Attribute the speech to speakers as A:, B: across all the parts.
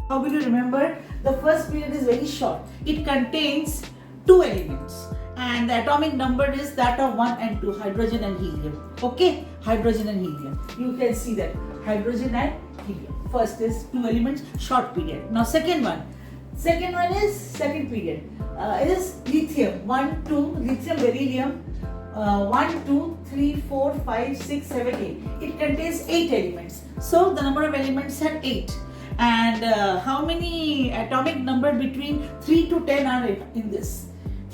A: How will you remember? The first period is very short. It contains two elements and the atomic number is that of 1 and 2, hydrogen and helium. Okay, hydrogen and helium. You can see that hydrogen and helium. First is two elements, short period. Now second one is second period. Is lithium, 1, 2, lithium, beryllium, 1, 2, 3, 4, 5, 6, 7, 8. It contains 8 elements. So the number of elements are 8. And how many atomic number between 3 to 10 are in this?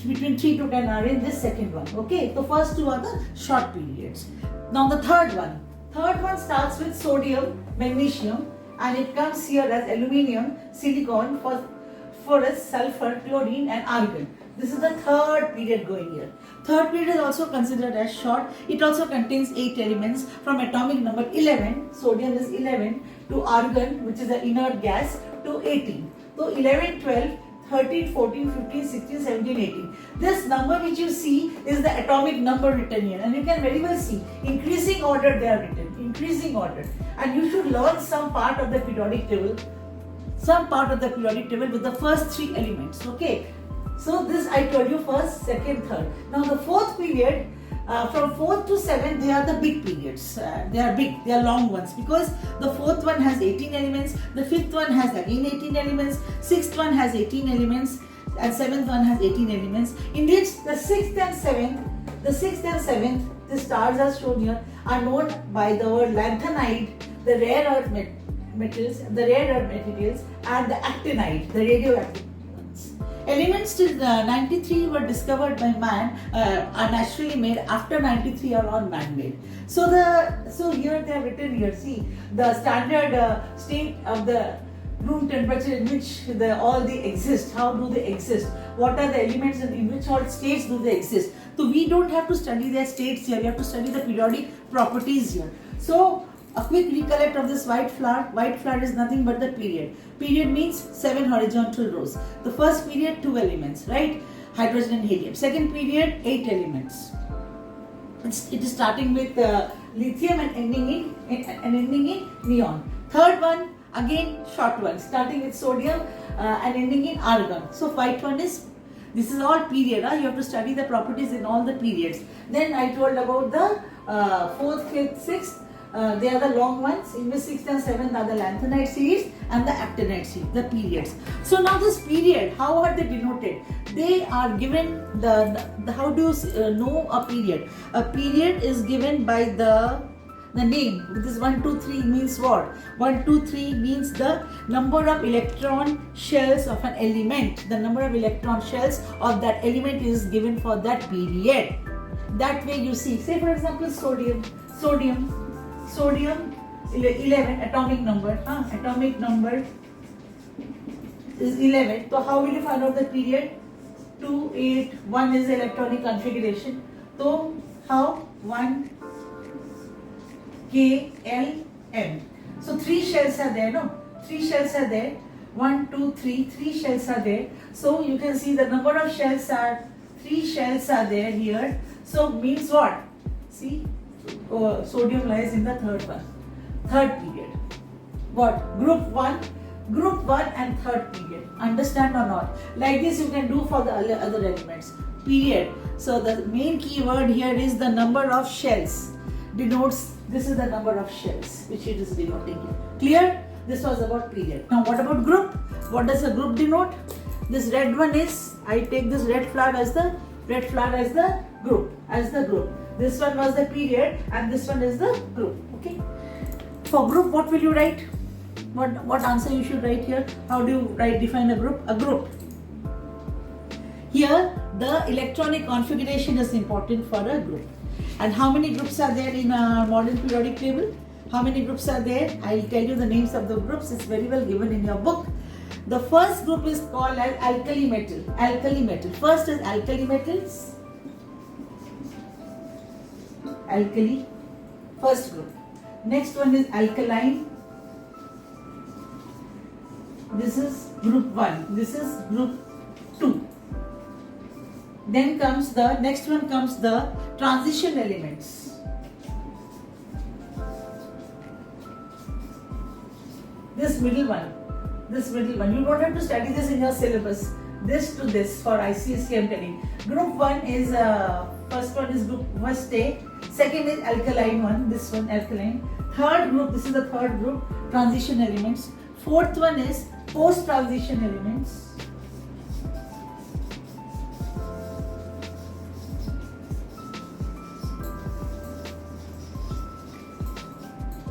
A: Between 3 to 10 are in this second one. Okay, the first two are the short periods. Now the third one starts with sodium, magnesium, and it comes here as aluminium, silicon, phosphorus, sulfur, chlorine, and argon. This is the third period going here. Third period is also considered as short. It also contains 8 elements from atomic number 11, sodium is 11, to argon, which is an inert gas, to 18. So 11, 12, 13, 14, 15, 16, 17, 18. This number which you see is the atomic number written here, and you can very well see increasing order they are written, increasing order. And you should learn some part of the periodic table, with the first 3 elements. Okay. So this I told you first, second, third. Now the fourth period, from 4th to 7th, they are the big periods. They are big, they are long ones, because the 4th one has 18 elements, the 5th one has again 18 elements, 6th one has 18 elements, and 7th one has 18 elements. In which the 6th and 7th, the stars are shown here, are known by the word lanthanide, the rare earth metals, and the actinide, the radioactive. Elements till 93 were discovered by man, are naturally made. After 93 are all man-made. So here they are written here. See the standard state of the room temperature in which all they exist. How do they exist? What are the elements and in which all states do they exist? So we don't have to study their states here. We have to study the periodic properties here. So a quick recollect of this white flower. White flower is nothing but the period. Period means 7 horizontal rows. The first period, 2 elements, right? Hydrogen and helium. Second period, 8 elements. It is starting with lithium and ending in neon. Third one, again short one, starting with sodium and ending in argon. So white one is, this is all period. You have to study the properties in all the periods. Then I told about the 4th, 5th, 6th. They are the long ones. In which 6th and 7th are the lanthanide series and the actinide series, the periods. So now this period, how are they denoted? They are given how do you know a period? A period is given by the name. This 1, 2, 3 means what? 1, 2, 3 means the number of electron shells of an element. The number of electron shells of that element is given for that period. That way you see, say for example sodium 11, atomic number is 11. So how will you find out the period? 2, 8, 1 is electronic configuration. So how? 1 K L M. So 3 shells are there, no? 3 shells are there. 1, 2, 3 shells are there. So you can see the number of shells are 3 shells are there here. So means what? See, sodium lies in the third period. What? Group 1 and third period. Understand or not? Like this you can do for the other elements. Period. So the main key word here is the number of shells. Denotes, this is the number of shells which it is denoting here. Clear? This was about period. Now what about group? What does a group denote? This red one is, I take this red flower as the group. This one was the period and this one is the group. Okay. For group, what will you write? What answer you should write here? How do you define a group? A group. Here, the electronic configuration is important for a group. And how many groups are there in a modern periodic table? How many groups are there? I will tell you the names of the groups. It's very well given in your book. The first group is called as alkali metal. First is alkali metals. Alkali, first group. Next one is alkaline. This is group 1. This is group 2. Then comes the next one comes the transition elements. This middle one, this middle one. You don't have to study this in your syllabus. This to this for ICSE I'm telling. Group 1 is, first one is group first A, second is alkaline one, this one alkaline. Third group, this is the third group, transition elements. Fourth one is post transition elements.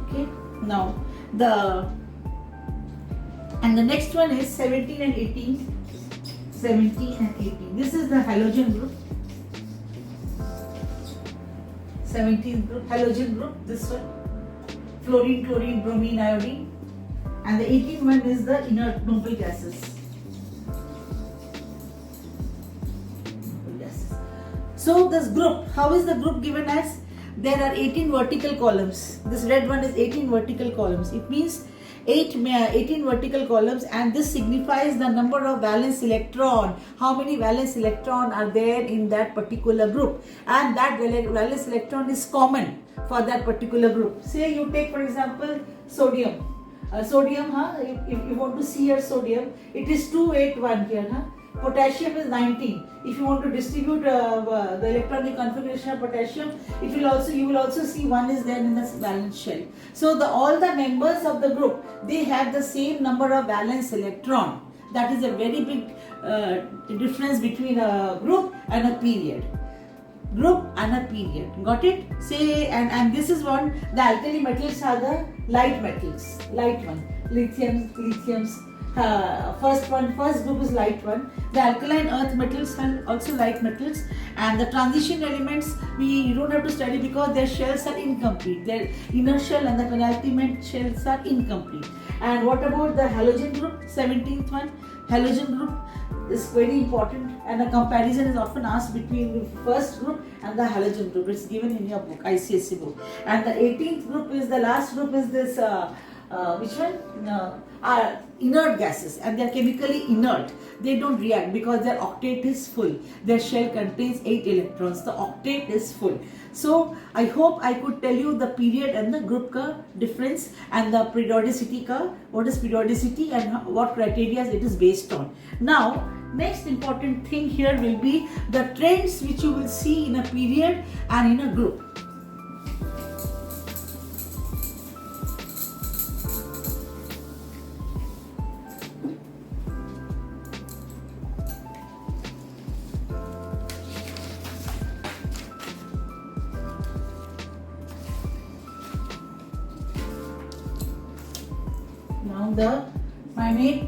A: Okay, now the next one is 17 and 18. 17 and 18. This is the halogen group. 17th group, halogen group, this one. Fluorine, chlorine, bromine, iodine. And the 18th one is the inert noble gases. Noble gases. So this group, how is the group given as? There are 18 vertical columns. This red one is 18 vertical columns. It means 18 vertical columns, and this signifies the number of valence electron. How many valence electron are there in that particular group, and that valence electron is common for that particular group. Say you take for example sodium. Sodium, if you want to see your sodium, it is 281 here. Potassium is 19. If you want to distribute the electronic configuration of potassium, you will also see one is there in the valence shell. So all the members of the group, they have the same number of valence electron. That is a very big difference between a group and a period. Group and a period. Got it? Say, and this is one, the alkali metals are the light metals. Light one. Lithiums. First group is light one. The alkaline earth metals are also light metals, and the transition elements you don't have to study because their shells are incomplete. Their inner shell and the penultimate shells are incomplete. And what about the halogen group? 17th one. Halogen group is very important, and a comparison is often asked between the first group and the halogen group. It's given in your book, ICSE book. And the 18th group is the last group is this. Which one? Are inert gases, and they are chemically inert. They don't react because their octet is full. Their shell contains 8 electrons. The octet is full. So I hope I could tell you the period and the group ka difference, and the periodicity ka, what is periodicity and what criteria it is based on. Now next important thing here will be the trends which you will see in a period and in a group.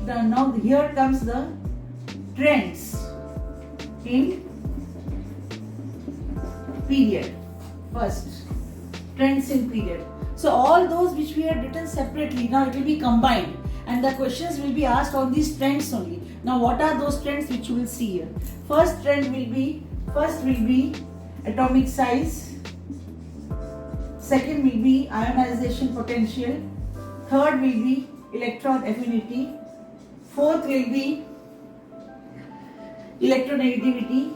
A: Now here comes the trends in period. First, trends in period. So all those which we had written separately, now it will be combined, and the questions will be asked on these trends only. Now what are those trends which you will see here? First will be atomic size. Second will be ionization potential. Third will be electron affinity. Fourth will be electronegativity.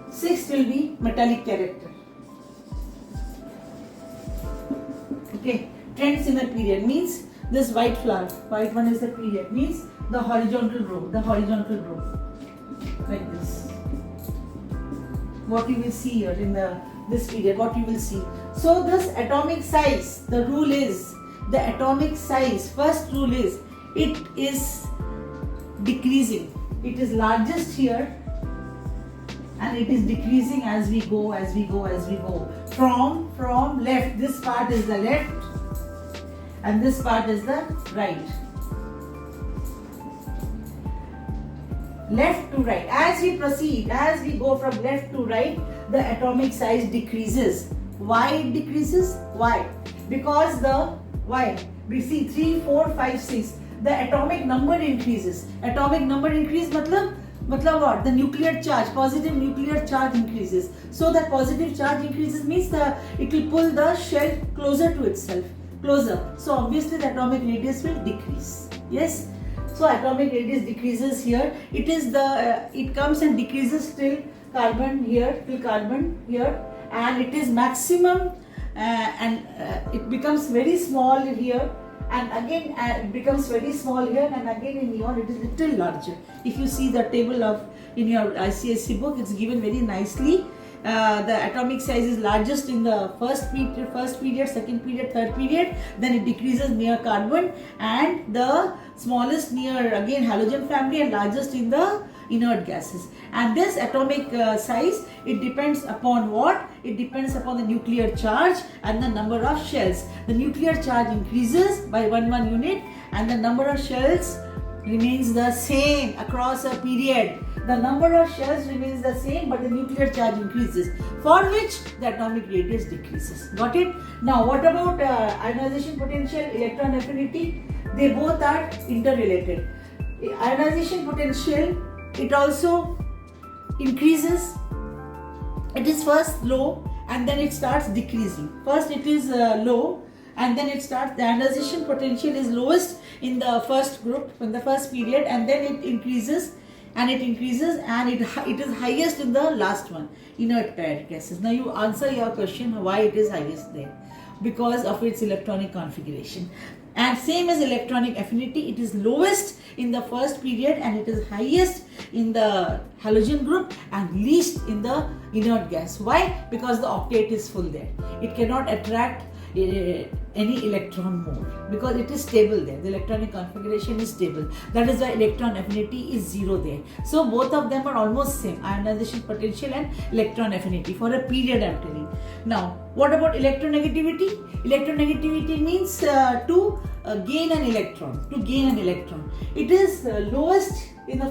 A: Sixth will be metallic character. Okay, trends in a period means this white flower, white one is the period, means the horizontal row, like this. What you will see here in this period, what you will see. So this atomic size, the rule is, the atomic size, first rule is, it is decreasing. It is largest here, and it is decreasing as we go. From left, this part is the left, and this part is the right. Left to right. As we proceed, as we go from left to right, the atomic size decreases. Why it decreases? Why? Because we see 3, 4, 5, 6. The atomic number increases. Atomic number increase matlab what? The nuclear charge, positive nuclear charge increases. So that positive charge increases means it will pull the shell closer to itself. Closer. So obviously the atomic radius will decrease. Yes? So atomic radius decreases here. It comes and decreases till carbon here, and it is maximum and it becomes very small here, and again it becomes very small here, and again in neon it is little larger. If you see the table of in your ICSE book, it's given very nicely. The atomic size is largest in the first period, second period, third period, then it decreases near carbon, and the smallest near again halogen family, and largest in the inert gases. And this atomic size, it depends upon what? It depends upon the nuclear charge and the number of shells. The nuclear charge increases by 1 unit, and the number of shells remains the same across a period. The number of shells remains the same, but the nuclear charge increases, for which the atomic radius decreases. Got it? Now what about ionization potential, electron affinity? They both are interrelated. Ionization potential, it also increases. It is first low and then it starts decreasing. First it is low, and then it starts, the ionization potential is lowest in the first group, in the first period, and then it increases and it increases, and it is highest in the last one, inert paired gases. Now you answer your question why it is highest there. Because of its electronic configuration. And same as electronic affinity, it is lowest in the first period and it is highest in the halogen group and least in the inert gas. Why? Because the octet is full there. It cannot attract any electron more because it is stable there. The electronic configuration is stable. That is why electron affinity is 0 there. So both of them are almost same, ionization potential and electron affinity for a period, I am telling. Now what about electronegativity? Electronegativity means to gain an electron. To gain an electron, it is lowest in the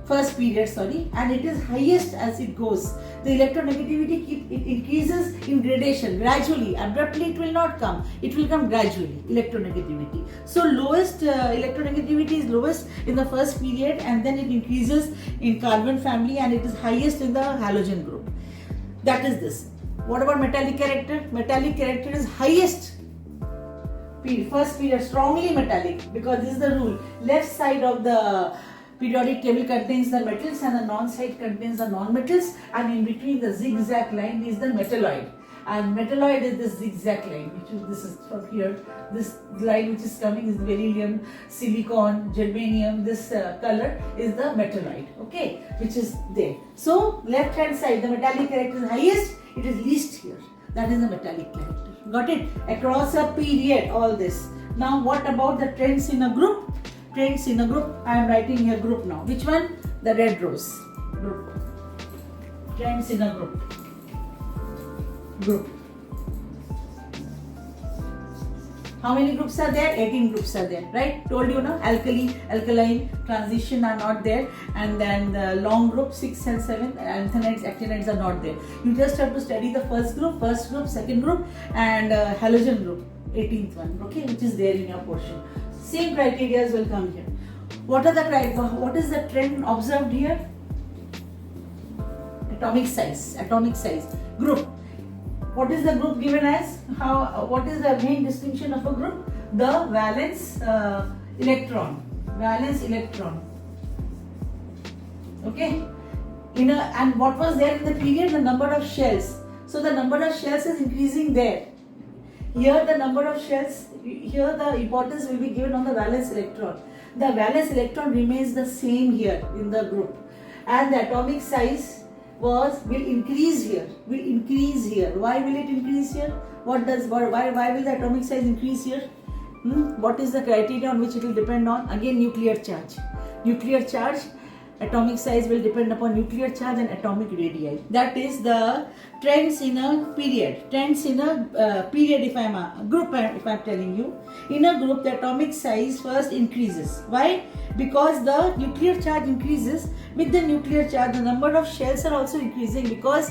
A: first period, and it is highest as it goes. The electronegativity it increases in gradation, gradually. Abruptly it will not come, it will come gradually, electronegativity. So lowest electronegativity is lowest in the first period, and then it increases in carbon family, and it is highest in the halogen group. That is this. What about metallic character? Metallic character is highest first period, strongly metallic, because this is the rule. Left side of the periodic table contains the metals and the non-side contains the non-metals, and in between the zigzag line is the metalloid, and metalloid is this zigzag line, this is from here. This line which is coming is beryllium, silicon, germanium. This color is the metalloid, okay, which is there. So left hand side, the metallic character is highest, it is least here. That is the metallic character. Got it? Across a period, all this. Now what about the trends in a group? Trends in a group, I am writing here group now. Which one? The red rose. Group. Trends in a group. Group. How many groups are there? 18 groups are there, right? Told you now, alkali, alkaline, transition are not there, and then the long group 6 and 7, anthonides, actinides are not there. You just have to study the first group, second group, and halogen group, 18th one, okay, which is there in your portion. Same criteria will come here. What are the criteria? What is the trend observed here? Atomic size, group. What is the group given as? What is the main distinction of a group? The valence electron. Okay. And what was there in the period? The number of shells. So the number of shells is increasing there. Here the number of shells, here the importance will be given on the valence electron. The valence electron remains the same here in the group, and the atomic size will increase here. Why will it increase here? Why will the atomic size increase here? What is the criteria on which it will depend on? Again, nuclear charge. Atomic size will depend upon nuclear charge and atomic radii. That is the trends in a period. If I am a group, if I am telling you, in a group the atomic size first increases. Why? Because the nuclear charge increases. With the nuclear charge, the number of shells are also increasing because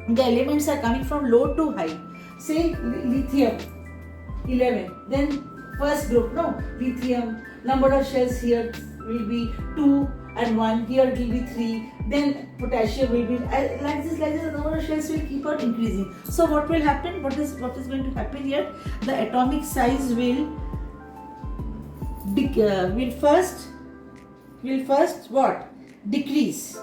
A: the elements are coming from low to high. Say lithium, 11. Then first group, lithium, number of shells here will be 2 and 1, here it will be 3, then potassium will be like this, the number of shells will keep on increasing. So what will happen? What is going to happen here? The atomic size will first what? Decrease.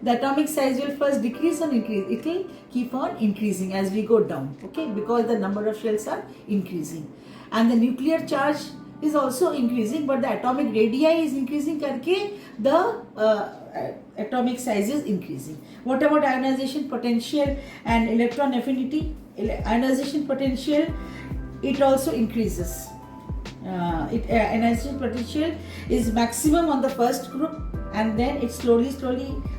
A: The atomic size will first decrease and increase. It will keep on increasing as we go down, okay, because the number of shells are increasing. And the nuclear charge is also increasing, but the atomic radii is increasing karke the atomic size is increasing. What about ionization potential and electron affinity? Ionization potential, it also increases. Ionization potential is maximum on the first group, and then it slowly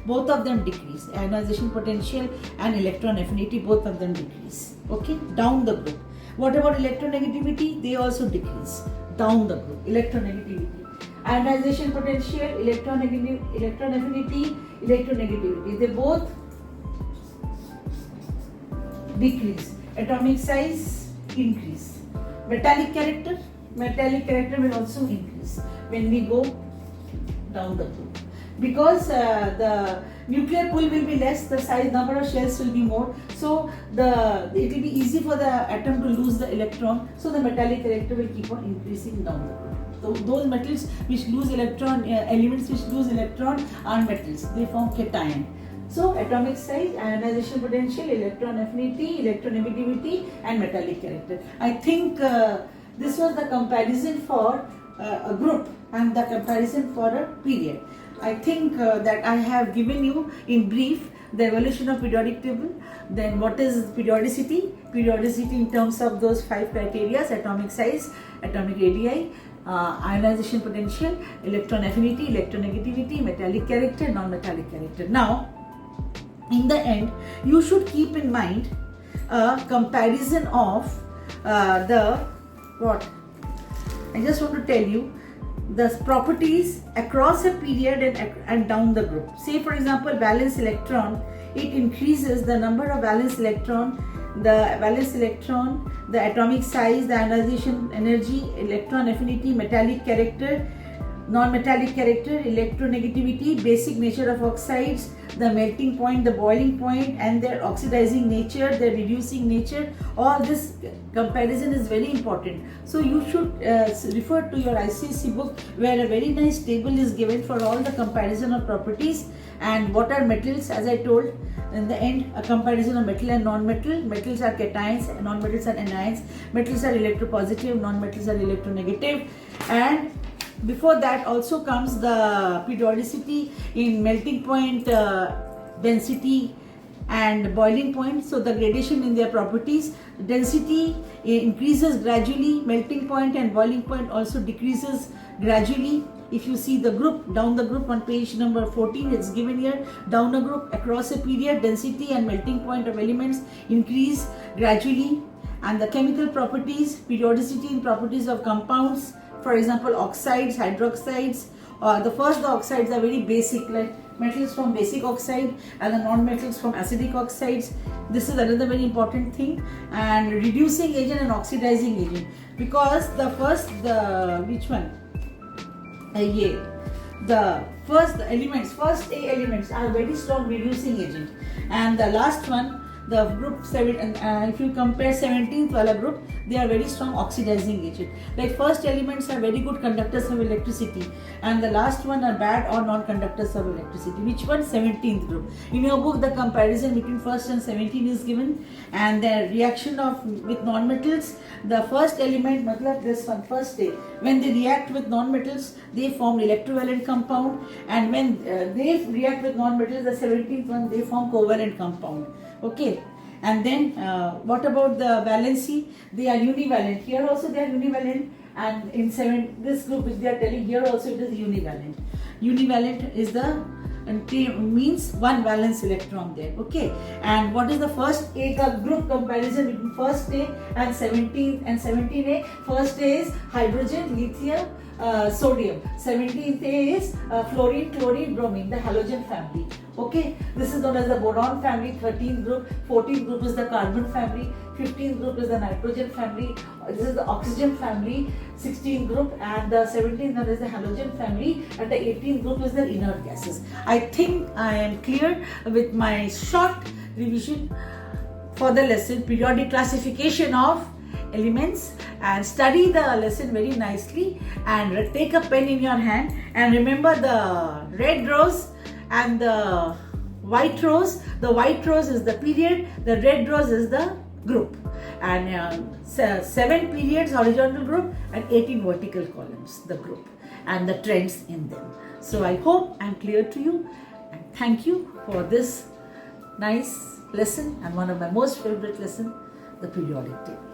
A: both of them decrease. Ionization potential and electron affinity, both of them decrease, okay, down the group. What about electronegativity? They also decrease down the group. Electronegativity, ionization potential, electron affinity, electronegativity, they both decrease. Atomic size increase. Metallic character will also increase when we go down the group, because the nuclear pull will be less, the size, number of shells will be more, so it will be easy for the atom to lose the electron, so the metallic character will keep on increasing down the group. So those metals which lose electron, elements which lose electron are metals, they form cation. So atomic size, ionization potential, electron affinity, electronegativity, and metallic character. I think this was the comparison for a group and the comparison for a period. I think that I have given you in brief the evolution of periodic table, then what is periodicity, in terms of those 5 criteria: atomic size, atomic radii, ionization potential, electron affinity, electronegativity, metallic character, non-metallic character. Now, in the end, you should keep in mind a comparison of what? I just want to tell you the properties across a period and down the group. Say for example, valence electron, it increases the number of valence electron, the atomic size, the ionization energy, electron affinity, metallic character, non-metallic character, electronegativity, basic nature of oxides, the melting point, the boiling point, and their oxidizing nature, their reducing nature. All this comparison is very important. So you should refer to your ICSE book, where a very nice table is given for all the comparison of properties and what are metals. As I told in the end, a comparison of metal and non-metal. Metals are cations, non-metals are anions. Metals are electropositive, non-metals are electronegative. And before that also comes the periodicity in melting point, density and boiling point. So the gradation in their properties, density increases gradually, melting point and boiling point also decreases gradually. If you see the group, down the group on page number 14, it's given here, down a group across a period, density and melting point of elements increase gradually. And the chemical properties, periodicity in properties of compounds, for example, oxides, hydroxides. The oxides are very basic, like metals from basic oxide and the non-metals from acidic oxides. This is another very important thing. And reducing agent and oxidizing agent, because the first A elements are very strong reducing agent, and the last one, the group 7, if you compare 17th wala group, they are very strong oxidizing agent. Like first elements are very good conductors of electricity, and the last one are bad or non-conductors of electricity. Which one? 17th group. In your book, the comparison between first and 17 is given, and the reaction with non-metals. The first element, matlab this one, first A, when they react with non-metals, they form electrovalent compound, and when they react with non-metals, the 17th one, they form covalent compound. Okay, and then what about the valency? They are univalent. Here also they are univalent, and in this group which they are telling, here also it is univalent. Univalent is the means one valence electron there. Okay, and what is the first A group comparison between first A and 17A? First A is hydrogen, lithium, sodium. 17th A is fluorine, chlorine, bromine, the halogen family. Okay, this is known as the boron family. 13th group. 14th group is the carbon family. 15th group is the nitrogen family. This is the oxygen family. 16th group, and the 17th one is the halogen family, and the 18th group is the inert gases. I think I am clear with my short revision for the lesson, periodic classification of elements, and study the lesson very nicely, and take a pen in your hand and remember the red rose and the white rows. The white rows is the period, the red rows is the group. And 7 periods horizontal group and 18 vertical columns the group, and the trends in them. So I hope I'm clear to you, and thank you for this nice lesson and one of my most favorite lesson, the periodic table.